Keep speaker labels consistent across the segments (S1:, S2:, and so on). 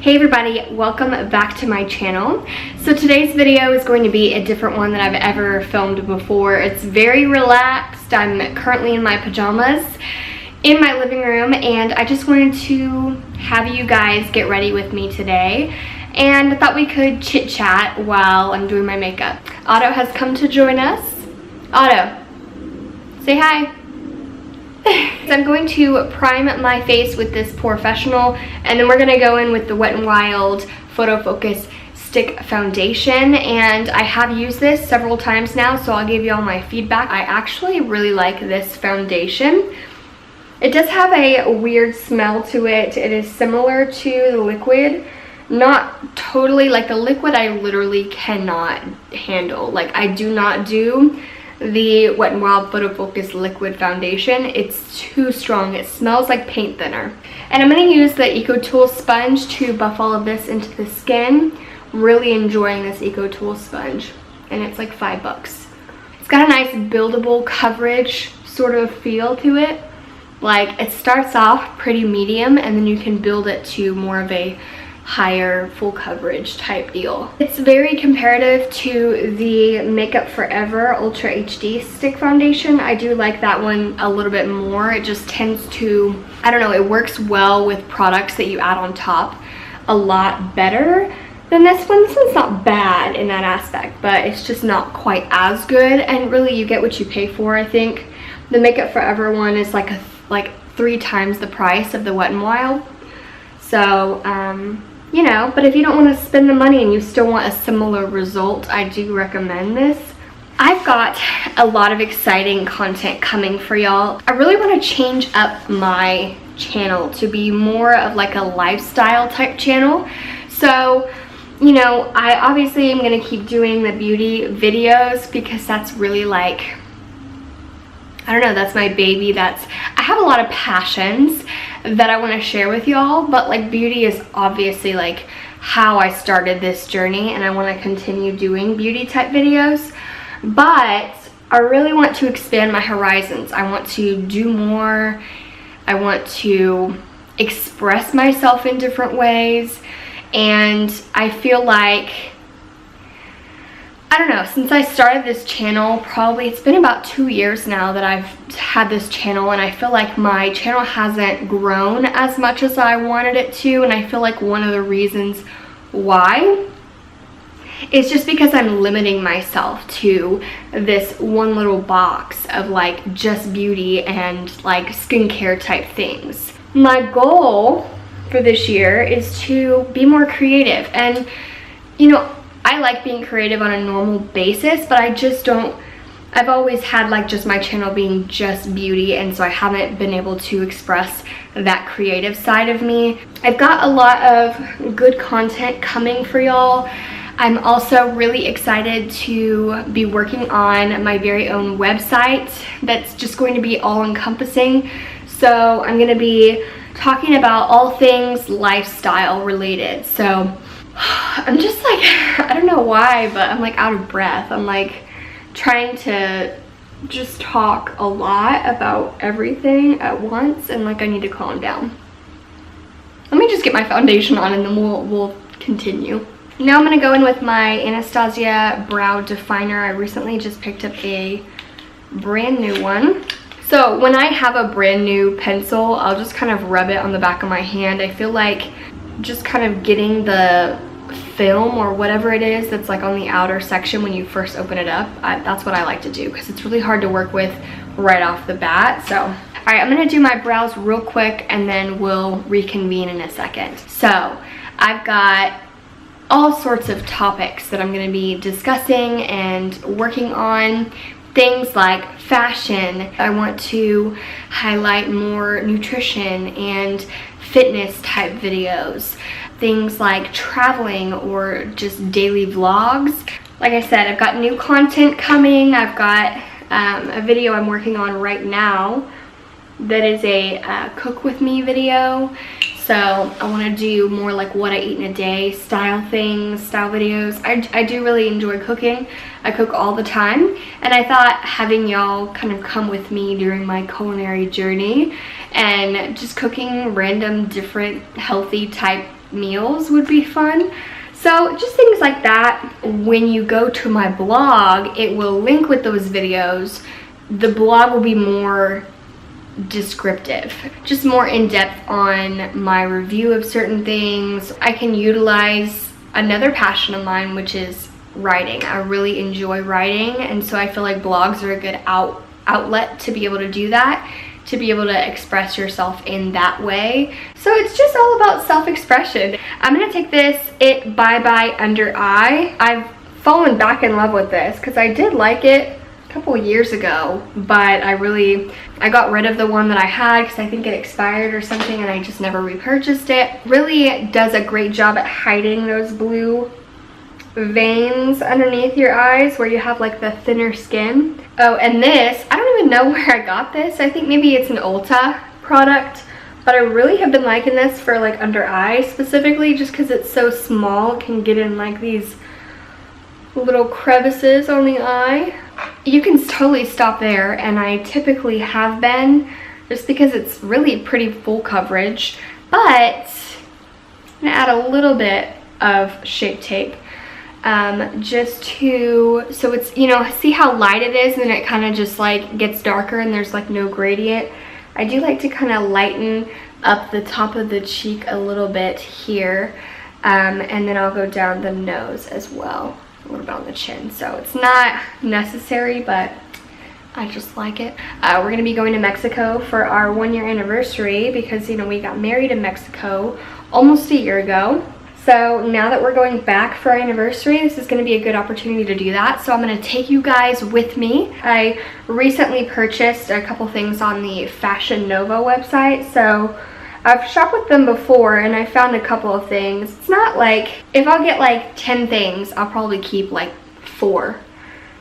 S1: Hey everybody, welcome back to my channel. So today's video is going to be a different one than I've ever filmed before. It's very relaxed. I'm currently in my pajamas in my living room and I just wanted to have you guys get ready with me today and I thought we could chit chat while I'm doing my makeup. Otto has come to join us. Otto, say hi. So I'm going to prime my face with this Professional and then we're going to go in with the Wet n Wild Photo Focus Stick Foundation, and I have used this several times now, so I'll give you all my feedback. I actually really like this foundation. It does have a weird smell to it. It is similar to the liquid. Not totally, like the liquid I literally cannot handle. Like I do not do the Wet n Wild Photo Focus Liquid Foundation. It's too strong. It smells like paint thinner. And I'm going to use the Eco Tool sponge to buff all of this into the skin. Really enjoying this Eco Tool sponge. And it's like $5. It's got a nice buildable coverage sort of feel to it. Like it starts off pretty medium and then you can build it to more of a higher full coverage type deal. It's very comparative to the Makeup Forever Ultra HD Stick Foundation. I do like that one a little bit more. It just tends to, I don't know, it works well with products that you add on top a lot better than this one. This one's not bad in that aspect, but it's just not quite as good, and really you get what you pay for. I think the Makeup Forever one is like 3 times the price of the Wet n Wild. So you know, but if you don't want to spend the money and you still want a similar result, I do recommend this. I've got a lot of exciting content coming for y'all. I really want to change up my channel to be more of like a lifestyle type channel. So, you know, I obviously am going to keep doing the beauty videos because that's really like, I don't know, that's my baby. I have a lot of passions that I want to share with y'all, but like beauty is obviously like how I started this journey, and I want to continue doing beauty type videos, but I really want to expand my horizons. I want to do more. I want to express myself in different ways, and I feel like, I don't know, since I started this channel, probably it's been about 2 years now that I've had this channel, and I feel like my channel hasn't grown as much as I wanted it to, and I feel like one of the reasons why is just because I'm limiting myself to this one little box of like just beauty and like skincare type things. My goal for this year is to be more creative, and you know, I like being creative on a normal basis, but I just don't, I've always had like just my channel being just beauty, and so I haven't been able to express that creative side of me. I've got a lot of good content coming for y'all. I'm also really excited to be working on my very own website that's just going to be all encompassing. So I'm going to be talking about all things lifestyle related. So I'm just like, I don't know why, but I'm like out of breath. I'm like trying to just talk a lot about everything at once, and like I need to calm down. Let me just get my foundation on and then we'll continue. Now I'm going to go in with my Anastasia brow definer. I recently just picked up a brand new one. So when I have a brand new pencil, I'll just kind of rub it on the back of my hand. I feel like just kind of getting the film or whatever it is that's like on the outer section when you first open it up, that's what I like to do because it's really hard to work with right off the bat. So all right, I'm gonna do my brows real quick and then we'll reconvene in a second. So I've got all sorts of topics that I'm gonna be discussing and working on. Things like fashion. I want to highlight more nutrition and fitness type videos. Things like traveling or just daily vlogs. Like I said, I've got new content coming. I've got a video I'm working on right now that is a cook with me video. So I want to do more like what I eat in a day style things, style videos. I do really enjoy cooking. I cook all the time, and I thought having y'all kind of come with me during my culinary journey and just cooking random different healthy type meals would be fun. So just things like that. When you go to my blog, it will link with those videos. The blog will be more descriptive, just more in-depth on my review of certain things. I can utilize another passion of mine, which is writing. I really enjoy writing, and so I feel like blogs are a good outlet to be able to do that, to be able to express yourself in that way. So it's just all about self-expression. I'm gonna take this It Bye Bye Under Eye. I've fallen back in love with this because I did like it a couple years ago, but I got rid of the one that I had because I think it expired or something, and I just never repurchased it. Really does a great job at hiding those blue veins underneath your eyes where you have like the thinner skin. Oh, and this, I don't even know where I got this. I think maybe it's an Ulta product, but I really have been liking this for like under eye specifically, just because it's so small. It can get in like these little crevices on the eye. You can totally stop there, and I typically have been, just because it's really pretty full coverage. But I'm gonna add a little bit of Shape Tape just to, so it's, you know, see how light it is, and then it kind of just like gets darker and there's like no gradient. I do like to kind of lighten up the top of the cheek a little bit here, and then I'll go down the nose as well, a little bit on the chin. So it's not necessary, but I just like it. We're gonna be going to Mexico for our 1-year anniversary because, you know, we got married in Mexico almost a year ago. So now that we're going back for our anniversary, this is going to be a good opportunity to do that. So I'm going to take you guys with me. I recently purchased a couple things on the Fashion Nova website. So I've shopped with them before and I found a couple of things. It's not like, if I'll get like 10 things, I'll probably keep like 4.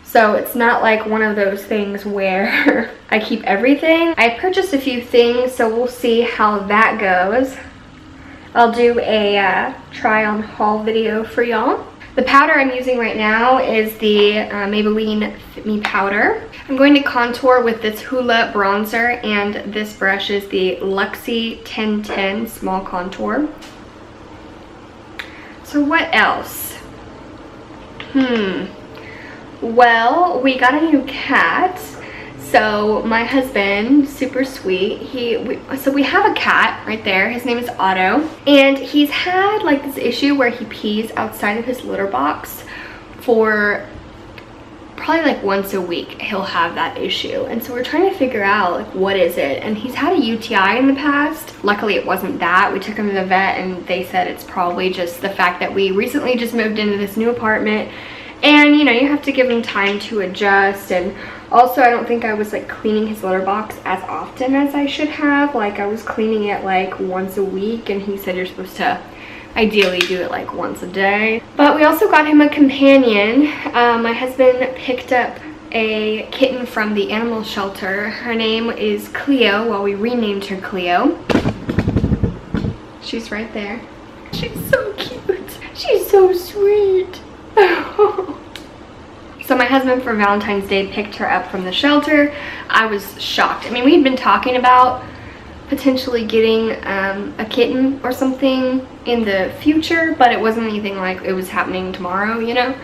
S1: So it's not like one of those things where I keep everything. I purchased a few things, so we'll see how that goes. I'll do a try on haul video for y'all. The powder I'm using right now is the Maybelline Fit Me powder. I'm going to contour with this Hoola bronzer, and this brush is the Luxie 1010 small contour. So what else? Well, we got a new cat. So my husband, super sweet, so we have a cat right there. His name is Otto, and he's had like this issue where he pees outside of his litter box for probably like once a week. He'll have that issue, and so we're trying to figure out like what is it. And he's had a UTI in the past. Luckily it wasn't that. We took him to the vet and they said it's probably just the fact that we recently just moved into this new apartment, and you know, you have to give him time to adjust. And also, I don't think I was like cleaning his litter box as often as I should have. Like, I was cleaning it like once a week, and he said you're supposed to ideally do it like once a day. But we also got him a companion. My husband picked up a kitten from the animal shelter. Her name is Cleo. Well, we renamed her Cleo. She's right there. She's so cute. She's so sweet. So my husband for Valentine's Day picked her up from the shelter. I was shocked. I mean, we had been talking about potentially getting a kitten or something in the future, but it wasn't anything like it was happening tomorrow, you know.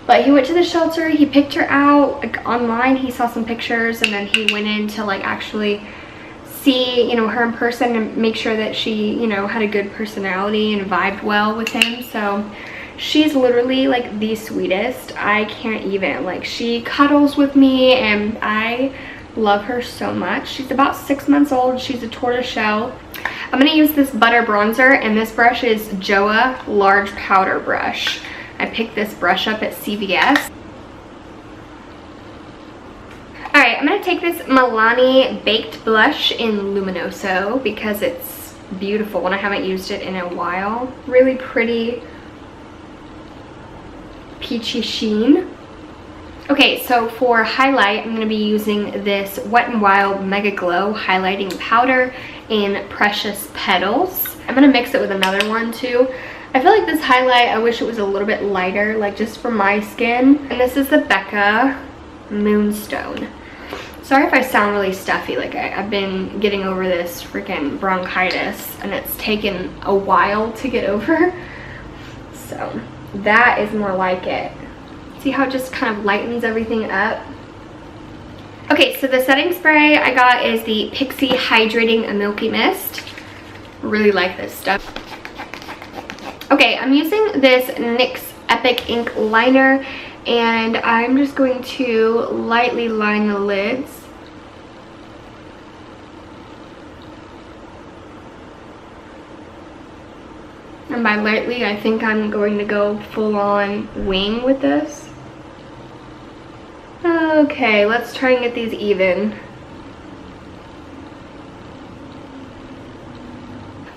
S1: But he went to the shelter, he picked her out like online, he saw some pictures, and then he went in to like actually see, you know, her in person and make sure that she, you know, had a good personality and vibed well with him. So she's literally like the sweetest. I can't even, like, she cuddles with me and I love her so much. She's about 6 months old. She's a tortoiseshell. I'm gonna use this butter bronzer, and this brush is Joa large powder brush. I picked this brush up at CVS. Alright, I'm gonna take this Milani Baked Blush in Luminoso because it's beautiful and I haven't used it in a while. Really pretty peachy sheen. Okay, so for highlight, I'm going to be using this Wet n Wild Mega Glow highlighting powder in Precious Petals. I'm going to mix it with another one too. I feel like this highlight, I wish it was a little bit lighter, like just for my skin. And this is the Becca Moonstone. Sorry if I sound really stuffy, like I've been getting over this freaking bronchitis and it's taken a while to get over. So that is more like it. See how it just kind of lightens everything up? Okay, so the setting spray I got is the Pixie Hydrating Milky Mist. Really like this stuff. Okay, I'm using this NYX Epic Ink liner, and I'm just going to lightly line the lids. And by lightly, I think I'm going to go full on wing with this. Okay, let's try and get these even.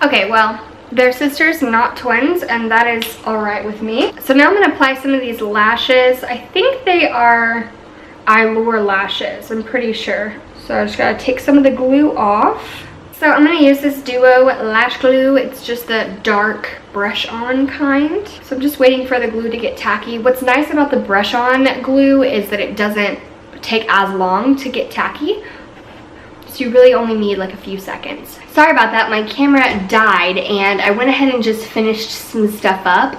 S1: Okay, well, they're sisters, not twins, and that is alright with me. So now I'm going to apply some of these lashes. I think they are Eyelash lashes, I'm pretty sure. So I just got to take some of the glue off. So I'm going to use this Duo Lash Glue. It's just the dark brush-on kind. So I'm just waiting for the glue to get tacky. What's nice about the brush-on glue is that it doesn't take as long to get tacky. So you really only need like a few seconds. Sorry about that, my camera died and I went ahead and just finished some stuff up.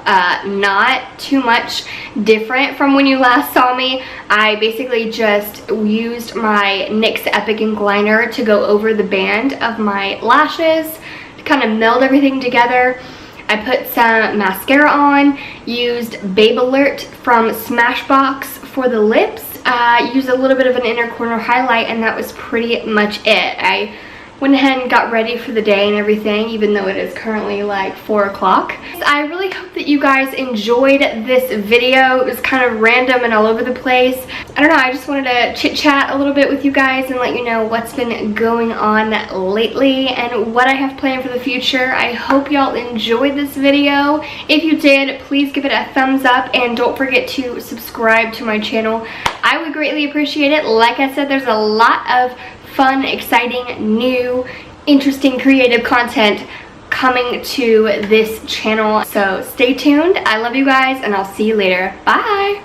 S1: Not too much different from when you last saw me. I basically just used my NYX Epic Ink liner to go over the band of my lashes to kind of meld everything together. I put some mascara on, used Babe Alert from Smashbox for the lips. Used a little bit of an inner corner highlight, and that was pretty much it. I went ahead and got ready for the day and everything, even though it is currently like 4 o'clock. I really hope that you guys enjoyed this video. It was kind of random and all over the place. I don't know, I just wanted to chit chat a little bit with you guys and let you know what's been going on lately and what I have planned for the future. I hope y'all enjoyed this video. If you did, please give it a thumbs up and don't forget to subscribe to my channel. I would greatly appreciate it. Like I said, there's a lot of fun, exciting, new, interesting, creative content coming to this channel. So stay tuned. I love you guys and I'll see you later. Bye!